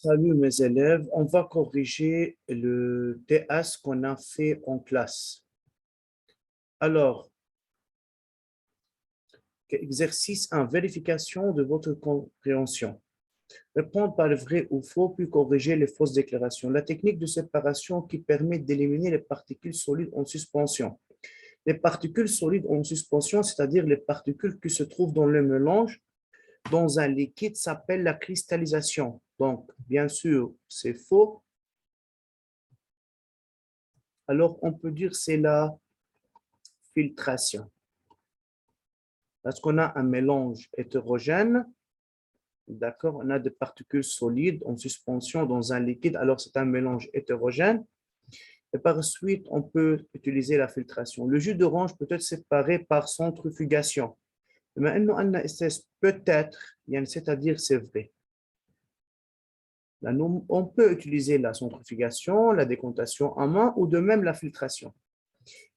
Salut mes élèves, on va corriger le TS qu'on a fait en classe. Alors, exercice 1, vérification de votre compréhension. Répondre par le vrai ou faux, puis corriger les fausses déclarations. La technique de séparation qui permet d'éliminer les particules solides en suspension. Les particules solides en suspension, c'est-à-dire les particules qui se trouvent dans le mélange, dans un liquide, s'appelle la cristallisation. Donc, bien sûr, c'est faux. Alors, on peut dire c'est la filtration. Parce qu'on a un mélange hétérogène, d'accord, on a des particules solides en suspension dans un liquide, alors c'est un mélange hétérogène. Et par la suite, on peut utiliser la filtration. Le jus d'orange peut être séparé par centrifugation. Maintenant, peut-être, c'est-à-dire c'est vrai. Là, on peut utiliser la centrifugation, la décontation en main ou de même la filtration.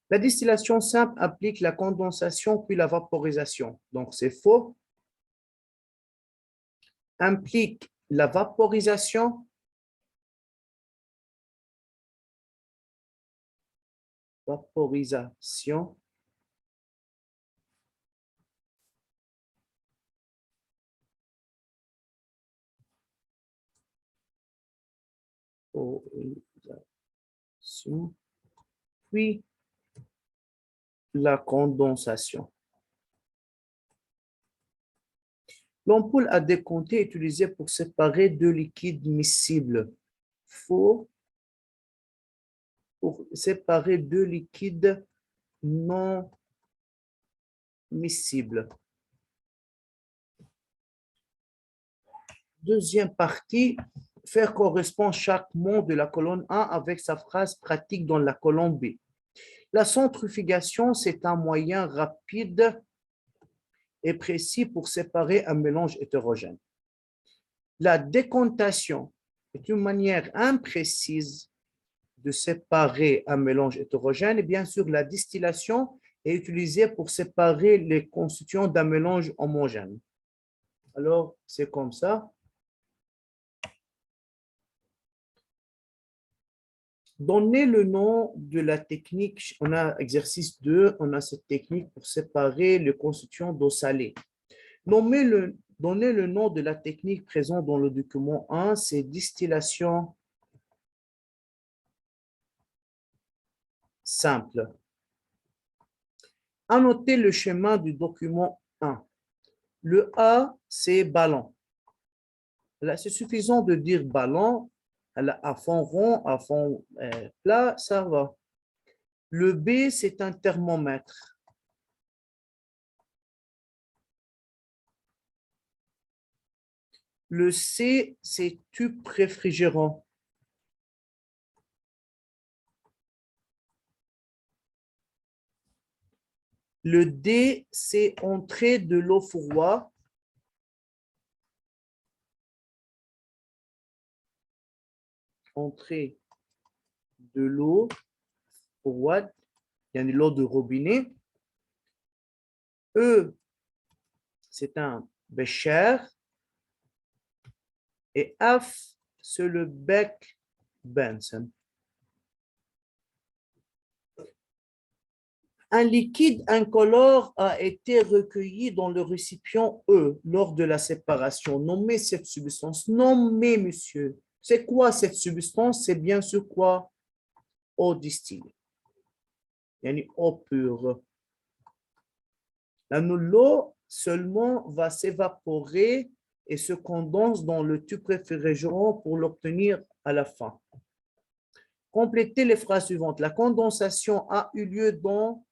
La distillation simple applique la condensation puis la vaporisation. Donc, c'est faux. Implique la vaporisation. Vaporisation. Puis la condensation. L'ampoule à décompter est utilisée pour séparer deux liquides miscibles. Faux. Pour séparer deux liquides non miscibles. Deuxième partie, faire correspondre chaque mot de la colonne 1 avec sa phrase pratique dans la colonne B. La centrifugation, c'est un moyen rapide et précis pour séparer un mélange hétérogène. La décontation est une manière imprécise de séparer un mélange hétérogène et bien sûr la distillation est utilisée pour séparer les constituants d'un mélange homogène. Alors, c'est comme ça. Donnez le nom de la technique, on a exercice 2, on a cette technique pour séparer les constituants d'eau salée. Donnez le nom de la technique présente dans le document 1, c'est distillation simple. Annotez le schéma du document 1. Le A, c'est ballon. Là, c'est suffisant de dire ballon à fond rond, à fond plat, ça va. Le B, c'est un thermomètre. Le C, c'est tube réfrigérant. Le D, c'est entrée de l'eau froide. Entrée de l'eau froide, il y a de l'eau de robinet. E, c'est un bécher. Et F, c'est le bec Benson. Un liquide incolore a été recueilli dans le récipient E lors de la séparation. Nommez cette substance. Nommez, monsieur. C'est quoi cette substance? C'est bien sûr quoi? Eau distillée. Yani eau pure. L'eau seulement va s'évaporer et se condense dans le tube réfrigérant pour l'obtenir à la fin. Complétez les phrases suivantes. La condensation a eu lieu dans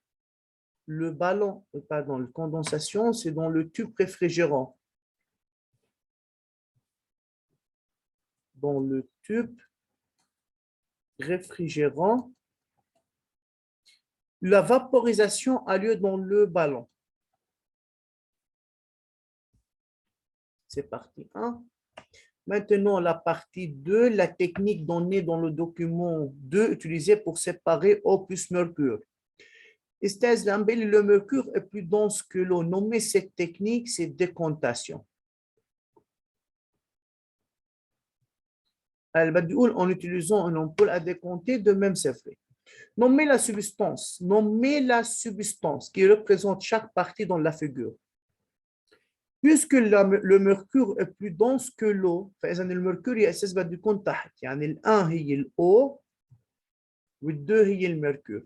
le ballon, pardon, la condensation, c'est dans le tube réfrigérant. Dans le tube réfrigérant. La vaporisation a lieu dans le ballon. C'est partie 1. Maintenant, la partie 2, la technique donnée dans le document 2, utilisée pour séparer eau plus mercure. Le mercure est plus dense que l'eau. Nommer cette technique, c'est décontation. Al-Badioul, en utilisant une ampoule à décompter, de même c'est vrai. Nommez la substance qui représente chaque partie dans la figure. Puisque le mercure est plus dense que l'eau, le mercure يأسس بده يكون تحت يعني ال1 هي l'eau وال2 هي le mercure.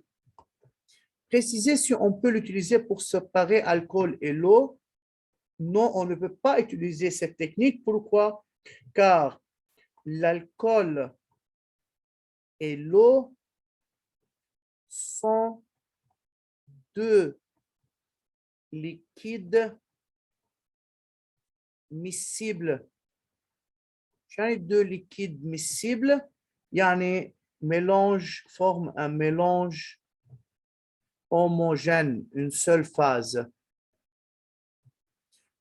Préciser si on peut l'utiliser pour séparer alcool et l'eau. Non, on ne peut pas utiliser cette technique. Pourquoi? Car l'alcool et l'eau sont deux liquides miscibles. يعني deux liquides miscibles, يعني mélange forme un mélange homogène, une seule phase.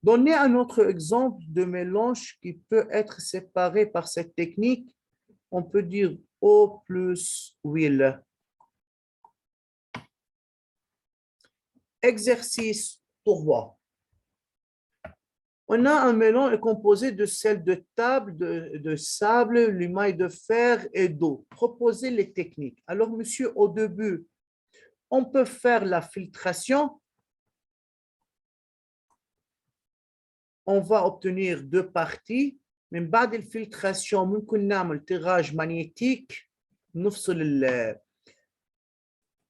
Donnez un autre exemple de mélange qui peut être séparé par cette technique. On peut dire eau plus huile. Exercice 3. On a un mélange composé de sel de table, de sable, l'émail de fer et d'eau. Proposez les techniques. Alors, monsieur, au début, on peut faire la filtration. On va obtenir deux parties. من بعد الفلتراسيون ممكن نعمل tirage magnétique نفصل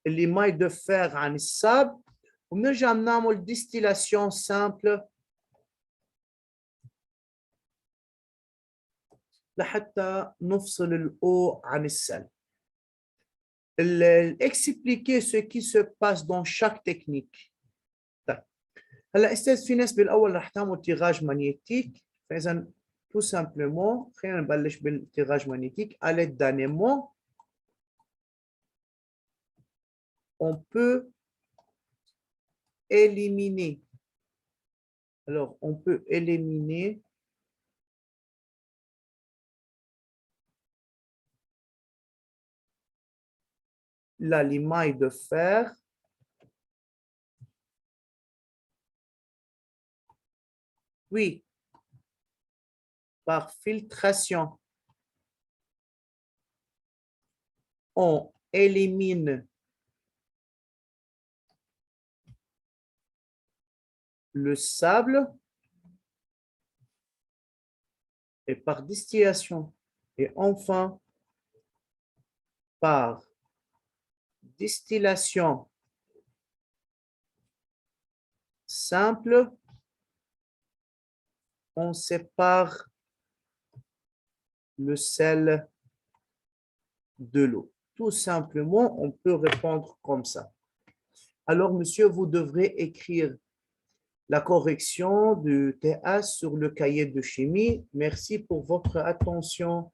l'émail de fer عن الساب وبنرجع نعمل distillation simple لحتى نفصل الأو عن السل. Expliquer ce qui se passe dans chaque technique. هلا استاذ في ناس بالاول رح تعمل tirage magnétique. فاذا tout simplement خلينا نبلش بالtirage magnétique. À l'aide d'un aimant, on peut éliminer. Alors, on peut éliminer l'émail de fer puis par filtration on élimine le sable et par distillation et enfin par distillation simple, on sépare le sel de l'eau. Tout simplement, on peut répondre comme ça. Alors, monsieur, vous devrez écrire la correction du TH sur le cahier de chimie. Merci pour votre attention.